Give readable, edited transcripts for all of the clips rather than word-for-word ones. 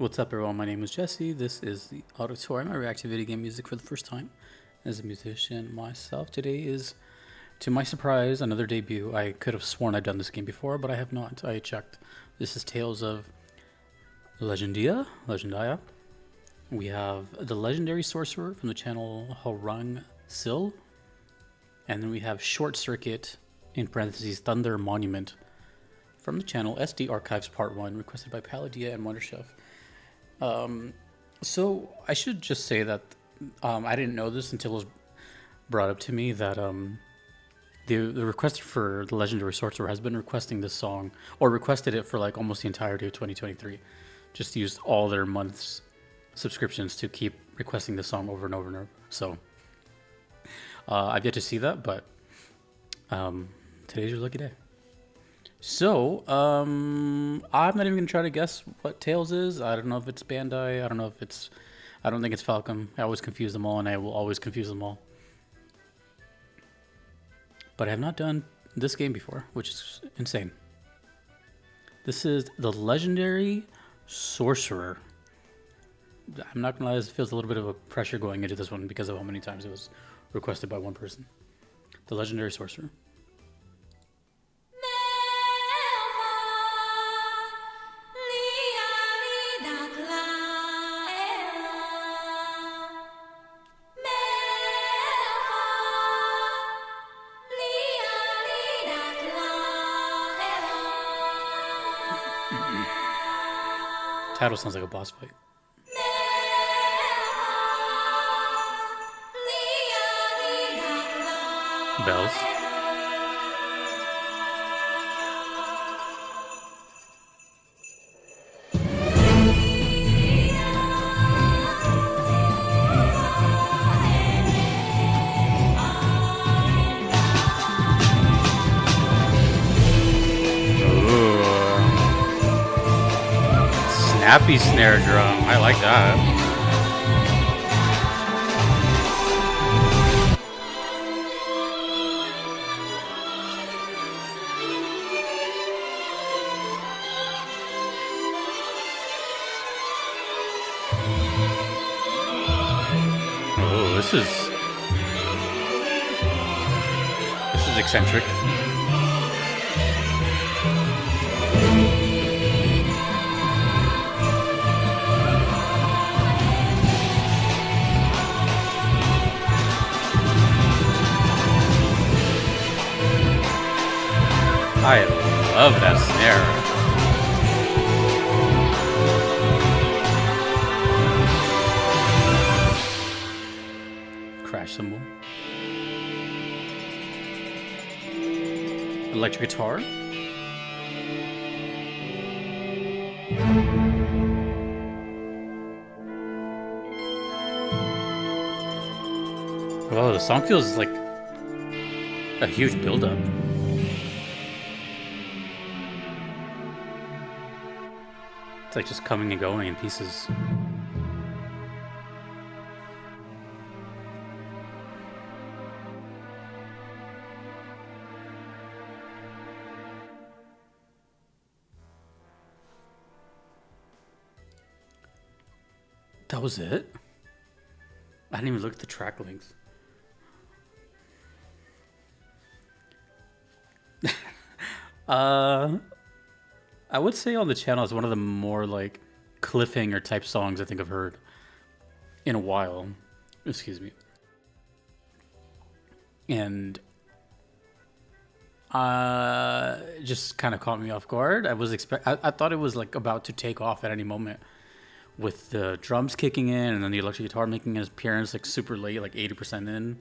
What's up, everyone? My name is Jesse. This is the Auditorium. I react to video game music for the first time as a musician myself. Today is, to my surprise, another debut. I could have sworn I've done this game before, but I have not. I checked. This is Tales of Legendia. We have the Legendary Sorcerer from the channel Harung Sil. And then we have Short Circuit, in parentheses, Thunder Monument, from the channel SD Archives Part 1, requested by Palladia and Wonderchef. So I should just say that I didn't know this until it was brought up to me that the requester for the Legendary Sorcerer has been requesting this song, or requested it for like almost the entirety of 2023. Just used all their month's subscriptions to keep requesting this song over and over and over. So I've yet to see that, but today's your lucky day. So, I'm not even going to try to guess what Tails is. I don't know if it's Bandai. I don't think it's Falcom. I always confuse them all, and I will always confuse them all. But I have not done this game before, which is insane. This is the Legendary Sorcerer. I'm not going to lie, this feels a little bit of a pressure going into this one because of how many times it was requested by one person. The Legendary Sorcerer. Title sounds like a boss fight. Bells. Snappy snare drum. I like that. Oh, this is eccentric. I love that snare. Crash cymbal. Electric guitar. Wow, the song feels like a huge build-up. It's like just coming and going in pieces. That was it? I didn't even look at the track length. I would say on the channel it's one of the more like cliffhanger type songs I think I've heard in a while. Excuse me. And just kind of caught me off guard. I thought it was like about to take off at any moment, with the drums kicking in and then the electric guitar making an appearance like super late, like 80% in.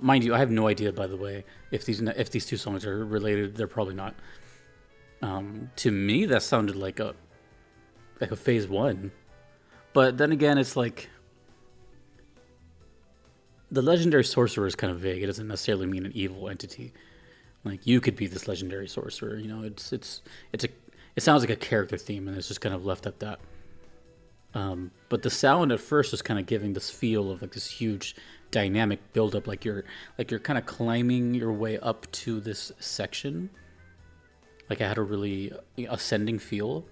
Mind you, I have no idea, by the way, if these two songs are related. They're probably not. To me, that sounded like a phase one, but then again, it's like the Legendary Sorcerer is kind of vague. It doesn't necessarily mean an evil entity. Like, you could be this Legendary Sorcerer. You know, it sounds like a character theme, and it's just kind of left at that. But the sound at first was kind of giving this feel of like this huge dynamic buildup, like you're kind of climbing your way up to this section. Like, I had a really ascending feel,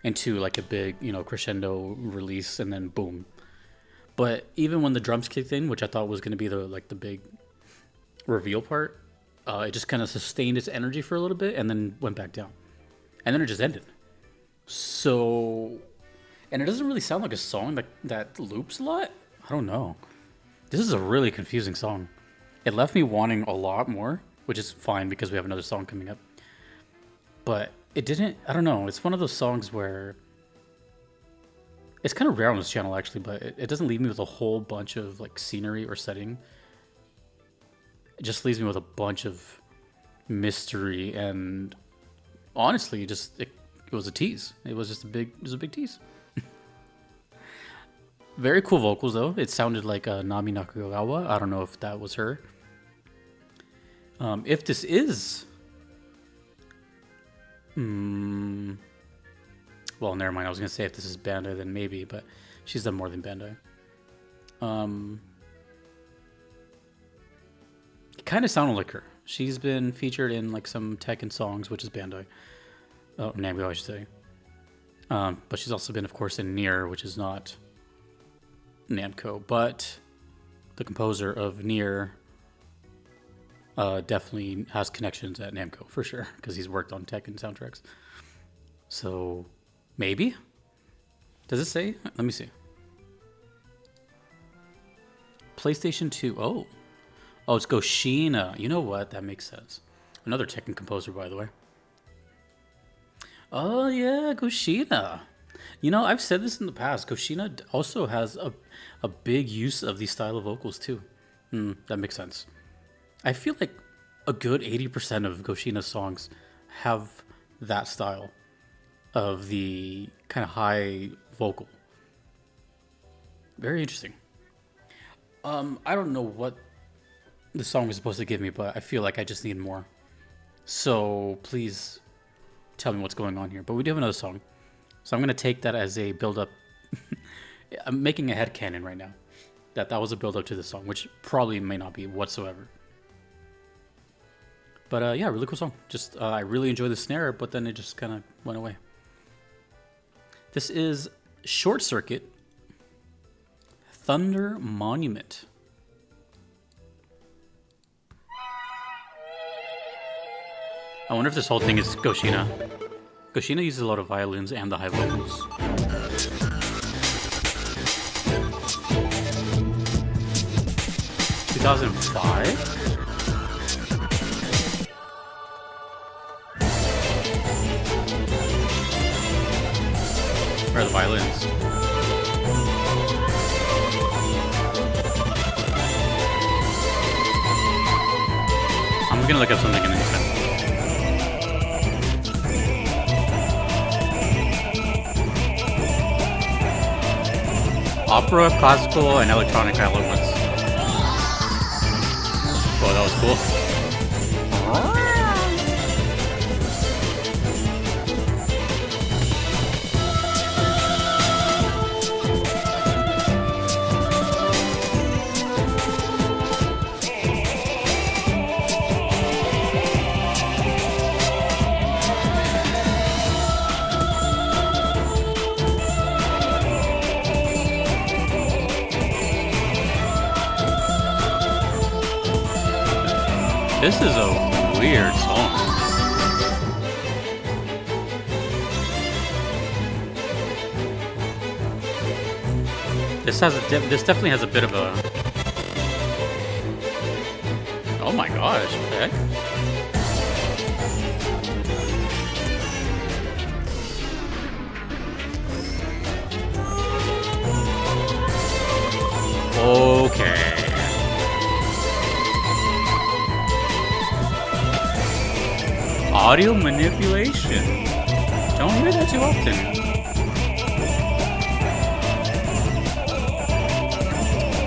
into like a big, crescendo release, and then boom. But even when the drums kicked in, which I thought was going to be the big reveal part, it just kind of sustained its energy for a little bit and then went back down. And then it just ended. So, and it doesn't really sound like a song that loops a lot. I don't know. This is a really confusing song. It left me wanting a lot more, which is fine because we have another song coming up. But it didn't, I don't know. It's one of those songs where it's kind of rare on this channel actually, but it doesn't leave me with a whole bunch of like scenery or setting. It just leaves me with a bunch of mystery, and honestly, it was a tease. It was just a big tease. Very cool vocals though. It sounded like Nami Nakagawa. I don't know if that was her. If this is, well, never mind. I was gonna say if this is Bandai, then maybe, but she's done more than Bandai. It kind of sounded like her. She's been featured in like some Tekken songs, which is Bandai, or Namco, I should say. But she's also been, of course, in Nier, which is not Namco, but the composer of Nier definitely has connections at Namco for sure, because he's worked on Tekken soundtracks. So maybe. Does it say? Let me see. PlayStation 2. Oh, it's Shiina. You know what? That makes sense. Another Tekken composer, by the way. Oh yeah, Shiina. I've said this in the past. Shiina also has a big use of these style of vocals too. That makes sense. I feel like a good 80% of Shiina's songs have that style of the kind of high vocal. Very interesting. I don't know what the song was supposed to give me, but I feel like I just need more. So please tell me what's going on here. But we do have another song. So I'm going to take that as a build-up. I'm making a headcanon right now. That was a build-up to the song, which probably may not be whatsoever. But yeah, really cool song. Just I really enjoy the snare, but then it just kind of went away. This is Short Circuit, Thunder Monument. I wonder if this whole thing is Shiina. Shiina uses a lot of violins and the high vocals. 2005? Where are the violins? I'm gonna look up something in the chat. Opera, classical, and electronic elements. Whoa, that was cool. This is a weird song. This definitely has a bit of a. Oh my gosh! What the heck? Okay. Audio manipulation. Don't hear that too often.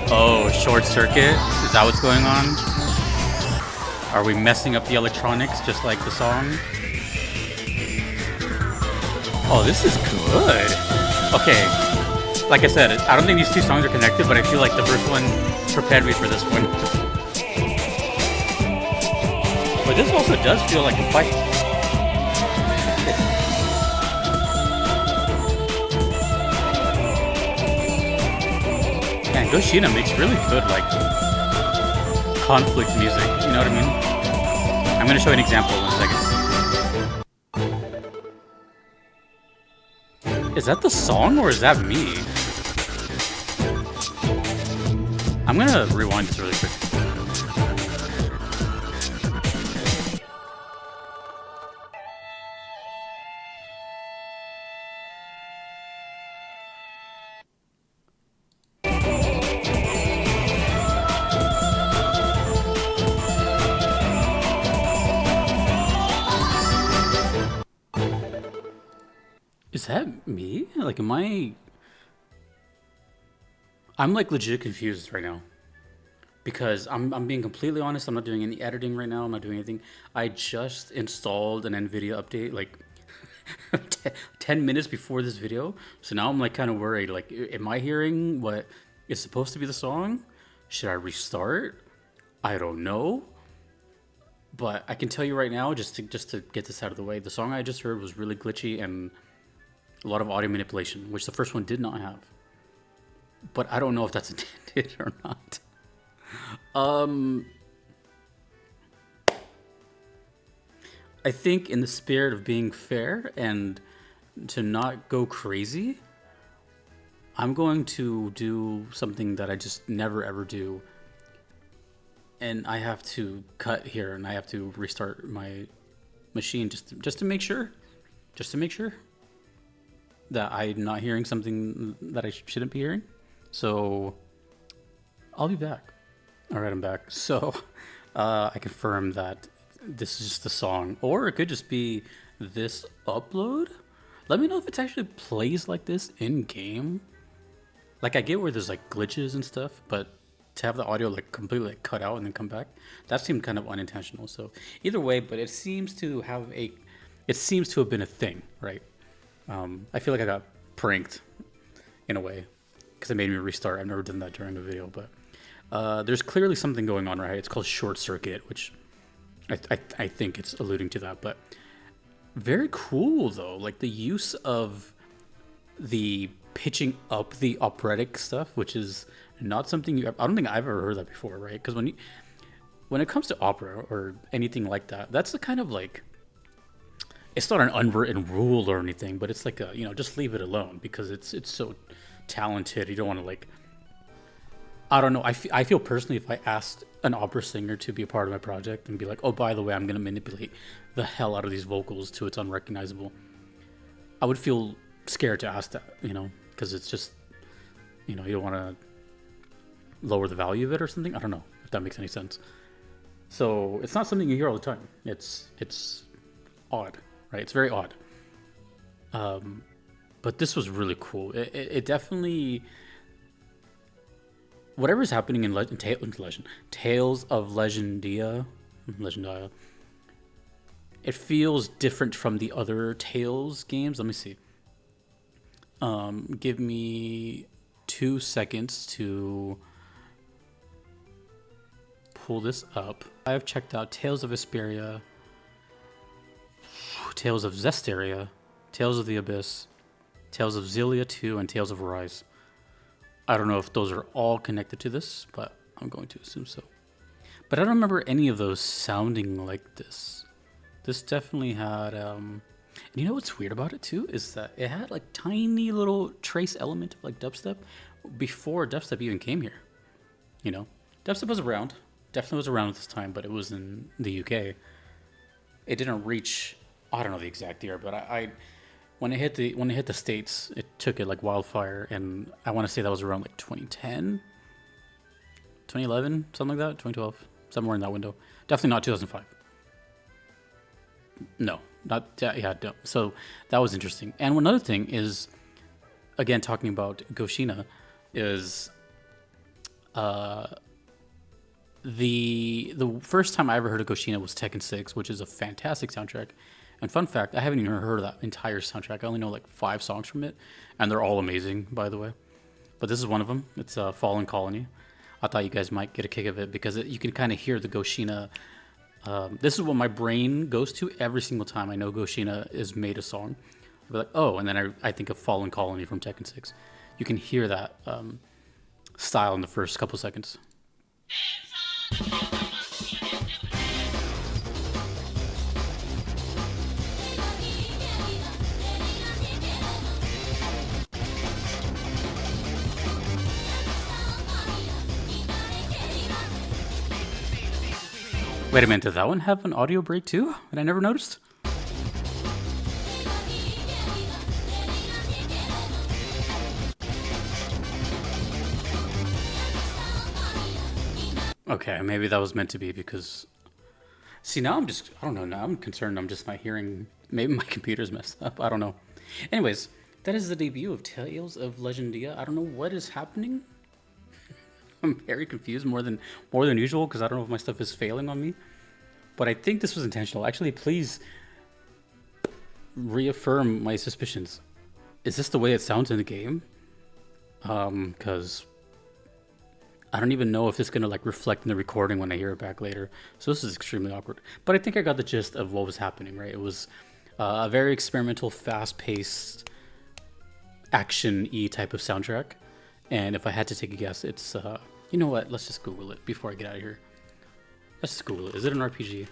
Oh, short circuit? Is that what's going on? Are we messing up the electronics just like the song? Oh, this is good. Okay. Like I said, I don't think these two songs are connected, but I feel like the first one prepared me for this one. But this also does feel like a fight. And Goshina makes really good, like, conflict music, you know what I mean? I'm gonna show you an example in a second. Is that the song, or is that me? I'm gonna rewind this really quick. Is that me? Like, am I... I'm like legit confused right now. Because I'm being completely honest, I'm not doing any editing right now, I'm not doing anything. I just installed an NVIDIA update like 10 minutes before this video. So now I'm like kind of worried, like, am I hearing what is supposed to be the song? Should I restart? I don't know. But I can tell you right now, just to get this out of the way, the song I just heard was really glitchy and a lot of audio manipulation, which the first one did not have. But I don't know if that's intended or not. I think in the spirit of being fair and to not go crazy, I'm going to do something that I just never ever do. And I have to cut here and I have to restart my machine just to make sure. Just to make sure that I'm not hearing something that I shouldn't be hearing. So I'll be back. All right, I'm back. So I confirm that this is just the song, or it could just be this upload. Let me know if it actually plays like this in game. Like, I get where there's like glitches and stuff, but to have the audio like completely like cut out and then come back, that seemed kind of unintentional. So either way, but it seems to have been a thing, right? I feel like I got pranked in a way because it made me restart. I've never done that during a video, but there's clearly something going on, right? It's called short circuit, which I think it's alluding to that, but very cool though. Like the use of the pitching up the operatic stuff, which is not something I don't think I've ever heard that before, right? Because when it comes to opera or anything like that, that's the kind of like, it's not an unwritten rule or anything, but it's like a, just leave it alone because it's so talented. You don't want to like, I don't know. I feel personally, if I asked an opera singer to be a part of my project and be like, oh, by the way, I'm going to manipulate the hell out of these vocals till it's unrecognizable, I would feel scared to ask that, because it's just, you don't want to lower the value of it or something. I don't know if that makes any sense. So it's not something you hear all the time. It's odd, right? It's very odd. But this was really cool. It definitely, whatever's happening in Tales of Legendia, it feels different from the other Tales games. Let me see. Give me 2 seconds to pull this up. I have checked out Tales of Vesperia, Tales of Zestiria, Tales of the Abyss, Tales of Xillia 2, and Tales of Arise. I don't know if those are all connected to this, but I'm going to assume so. But I don't remember any of those sounding like this. This definitely had, and you know what's weird about it too? Is that it had like tiny little trace element of like dubstep before dubstep even came here. Dubstep was around, definitely was around at this time, but it was in the UK. It didn't reach, I don't know the exact year, but I when it hit the States, it took it like wildfire, and I want to say that was around like 2010, 2011, something like that, 2012, somewhere in that window. Definitely not 2005. No, not, yeah, no. So that was interesting. And another thing is, again, talking about Goshina, is the first time I ever heard of Goshina was Tekken 6, which is a fantastic soundtrack. And fun fact, I haven't even heard of that entire soundtrack. I only know like 5 songs from it, and they're all amazing, by the way. But this is one of them. It's Fallen Colony. I thought you guys might get a kick of it because you can kind of hear the Goshina. This is what my brain goes to every single time I know Goshina is made a song. I'll be like, oh, and then I think of Fallen Colony from Tekken 6. You can hear that style in the first couple seconds. Wait a minute, did that one have an audio break too? And I never noticed? Okay, maybe that was meant to be because... See, now I'm just... I don't know, now I'm concerned I'm just not hearing... Maybe my computer's messed up, I don't know. Anyways, that is the debut of Tales of Legendia. I don't know what is happening. I'm very confused, more than usual, because I don't know if my stuff is failing on me. But I think this was intentional. Actually, please reaffirm my suspicions. Is this the way it sounds in the game? Because I don't even know if it's gonna like reflect in the recording when I hear it back later. So this is extremely awkward. But I think I got the gist of what was happening, right? It was a very experimental, fast-paced, action-y type of soundtrack. And if I had to take a guess, it's you know what? Let's just Google it before I get out of here. Let's just Google it. Is it an RPG?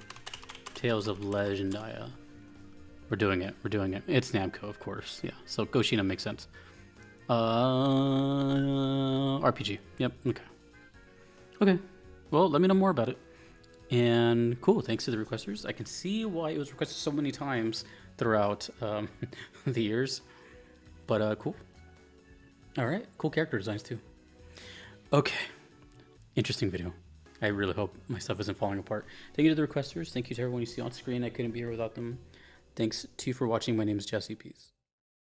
Tales of Legendia. We're doing it. We're doing it. It's Namco, of course. Yeah. So Go Shiina makes sense. RPG. Yep. Okay. Okay. Well, let me know more about it. And cool. Thanks to the requesters. I can see why it was requested so many times throughout the years. But cool. All right. Cool character designs too. Okay. Interesting video. I really hope my stuff isn't falling apart. Thank you to the requesters. Thank you to everyone you see on screen. I couldn't be here without them. Thanks to you for watching. My name is Jesse. Peace.